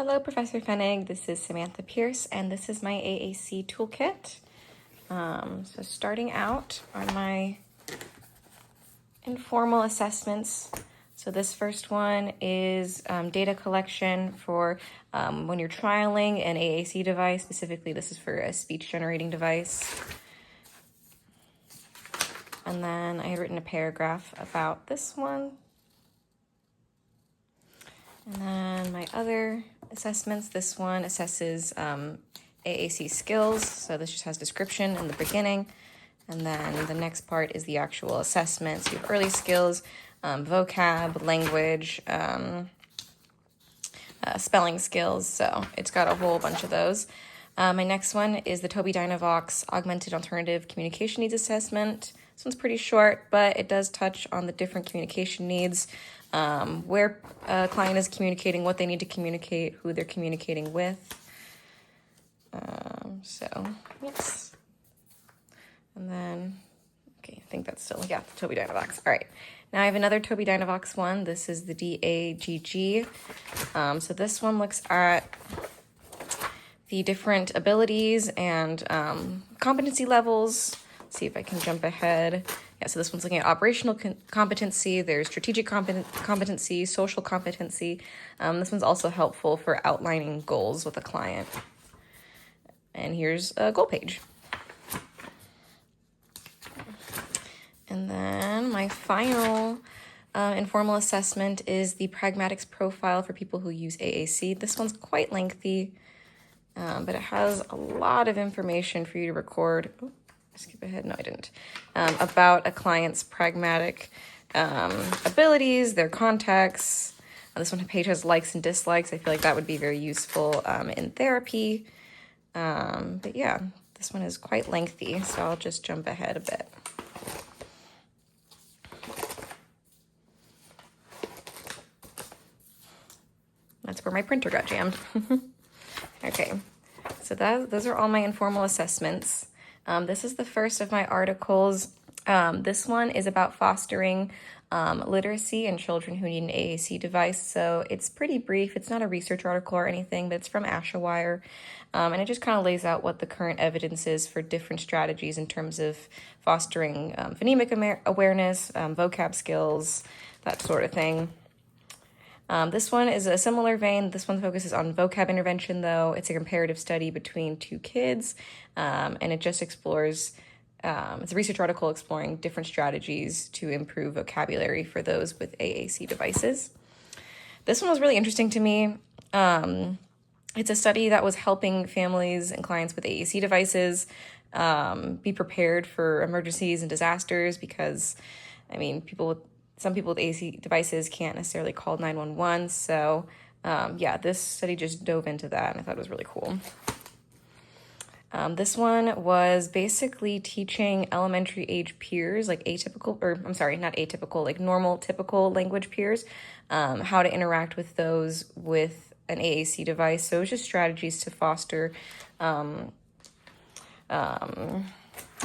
Hello, Professor Fennig. This is Samantha Pierce, and this is my AAC Toolkit. So starting out are my informal assessments. So this first one is data collection for when you're trialing an AAC device. Specifically, this is for a speech generating device. And then I had written a paragraph about this one. And then my other assessments, this one assesses AAC skills. So this just has description in the beginning. And then the next part is the actual assessment. So you have early skills, vocab, language, spelling skills. So it's got a whole bunch of those. My next one is the Tobii Dynavox Augmented Alternative Communication Needs Assessment. This one's pretty short, but it does touch on the different communication needs, where a client is communicating, what they need to communicate, who they're communicating with. Yes. And then, okay, I think that's still, the Tobii Dynavox. All right. Now I have another Tobii Dynavox one. This is the DAGG. So this one looks at the different abilities and competency levels. Let's see if I can jump ahead. Yeah, so this one's looking at operational competency. There's strategic competency, social competency. This one's also helpful for outlining goals with a client. And here's a goal page. And then my final informal assessment is the pragmatics profile for people who use AAC. This one's quite lengthy, but it has a lot of information for you to record. Oh, skip ahead. No, I didn't. About a client's pragmatic abilities, their contexts. This one page has likes and dislikes. I feel like that would be very useful in therapy. But yeah, this one is quite lengthy, so I'll just jump ahead a bit. That's where my printer got jammed. Okay, so those are all my informal assessments. This is the first of my articles. This one is about fostering literacy in children who need an AAC device. So it's pretty brief. It's not a research article or anything, but it's from AshAwire. And it just kind of lays out what the current evidence is for different strategies in terms of fostering phonemic awareness, vocab skills, that sort of thing. This one is a similar vein. This one focuses on vocab intervention, though. It's a comparative study between two kids, and it just explores, it's a research article exploring different strategies to improve vocabulary for those with AAC devices. This one was really interesting to me. It's a study that was helping families and clients with AAC devices be prepared for emergencies and disasters because, I mean, some people with AAC devices can't necessarily call 911. So this study just dove into that, and I thought it was really cool. This one was basically teaching elementary age peers, like normal, typical language peers, how to interact with those with an AAC device. So it was just strategies to foster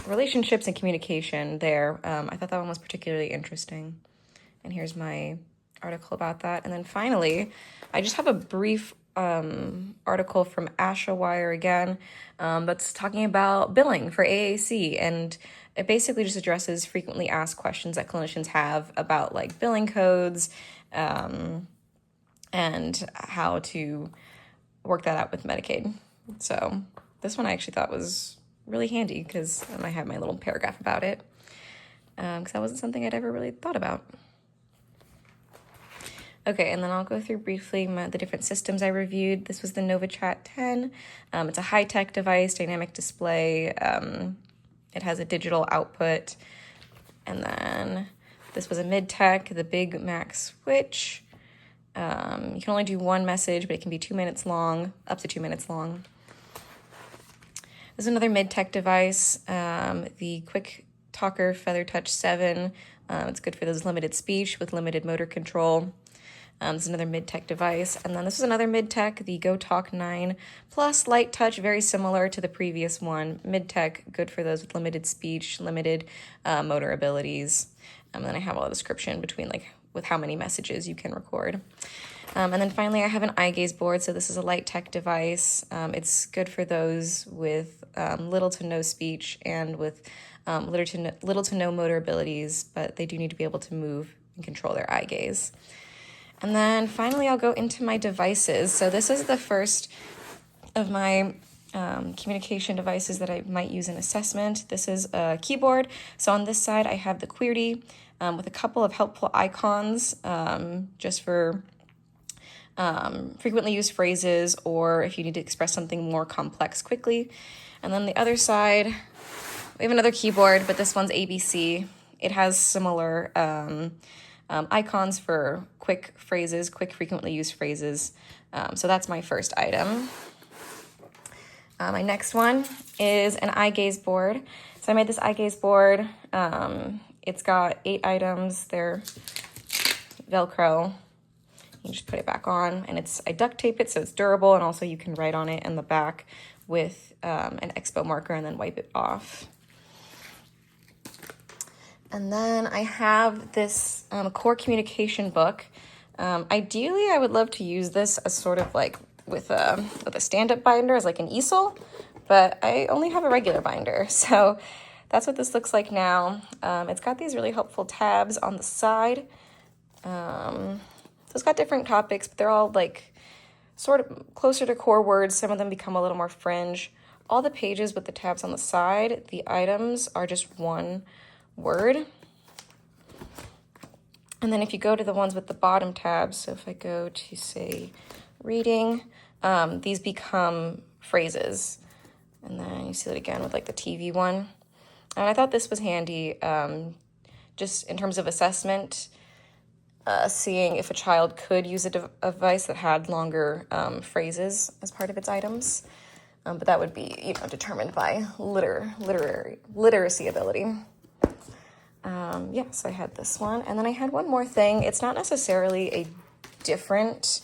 relationships and communication there. I thought that one was particularly interesting. And here's my article about that. And then finally, I just have a brief article from AshAwire again that's talking about billing for AAC. And it basically just addresses frequently asked questions that clinicians have about like billing codes and how to work that out with Medicaid. So this one I actually thought was really handy because I have my little paragraph about it because that wasn't something I'd ever really thought about. Okay, and then I'll go through briefly the different systems I reviewed. This was the NovaChat 10. It's a high-tech device, dynamic display. It has a digital output. And then this was a mid-tech, the Big Mac Switch. You can only do one message, but it can be 2 minutes long, up to 2 minutes long. This is another mid-tech device, the Quick Talker Feather Touch 7. It's good for those limited speech with limited motor control. This is another mid-tech device. And then this is another mid-tech, the GoTalk 9 Plus Light Touch, very similar to the previous one. Mid-tech, good for those with limited speech, limited motor abilities. And then I have all the description between with how many messages you can record. And then finally, I have an eye gaze board. So this is a light tech device. It's good for those with little to no speech and with little to no motor abilities, but they do need to be able to move and control their eye gaze. And then finally, I'll go into my devices. So this is the first of my communication devices that I might use in assessment. This is a keyboard. So on this side, I have the QWERTY with a couple of helpful icons just for frequently used phrases or if you need to express something more complex quickly. And then the other side, we have another keyboard, but this one's ABC. It has similar icons for quick phrases, quick frequently used phrases. So that's my first item. My next one is an eye gaze board. So I made this eye gaze board. It's got 8 items. They're Velcro. You just put it back on, and I duct tape it so it's durable, and also you can write on it in the back with an Expo marker and then wipe it off. And then I have this core communication book. Ideally, I would love to use this as sort of like with a stand-up binder as like an easel, but I only have a regular binder, so that's what this looks like now. It's got these really helpful tabs on the side. So it's got different topics, but they're all like sort of closer to core words. Some of them become a little more fringe. All the pages with the tabs on the side, the items are just one word. And then if you go to the ones with the bottom tabs, so if I go to say reading, these become phrases. And then you see that again with like the TV one. And I thought this was handy just in terms of assessment. Seeing if a child could use a device that had longer phrases as part of its items. But that would be, determined by literacy ability. So I had this one. And then I had one more thing. It's not necessarily a different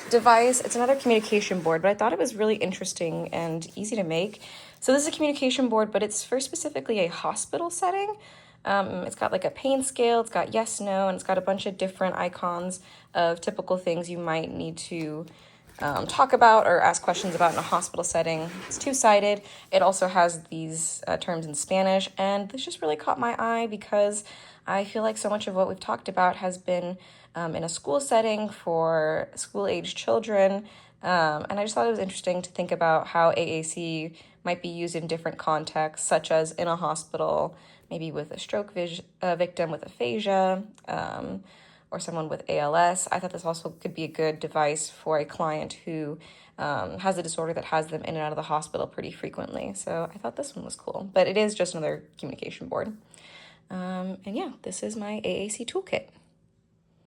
device. It's another communication board, but I thought it was really interesting and easy to make. So this is a communication board, but it's for specifically a hospital setting. It's got like a pain scale, it's got yes, no, and it's got a bunch of different icons of typical things you might need to talk about or ask questions about in a hospital setting. It's 2-sided. It also has these terms in Spanish, and this just really caught my eye because I feel like so much of what we've talked about has been in a school setting for school-age children, and I just thought it was interesting to think about how AAC might be used in different contexts, such as in a hospital, maybe with a stroke victim with aphasia, or someone with ALS. I thought this also could be a good device for a client who has a disorder that has them in and out of the hospital pretty frequently. So I thought this one was cool, but it is just another communication board. This is my AAC toolkit.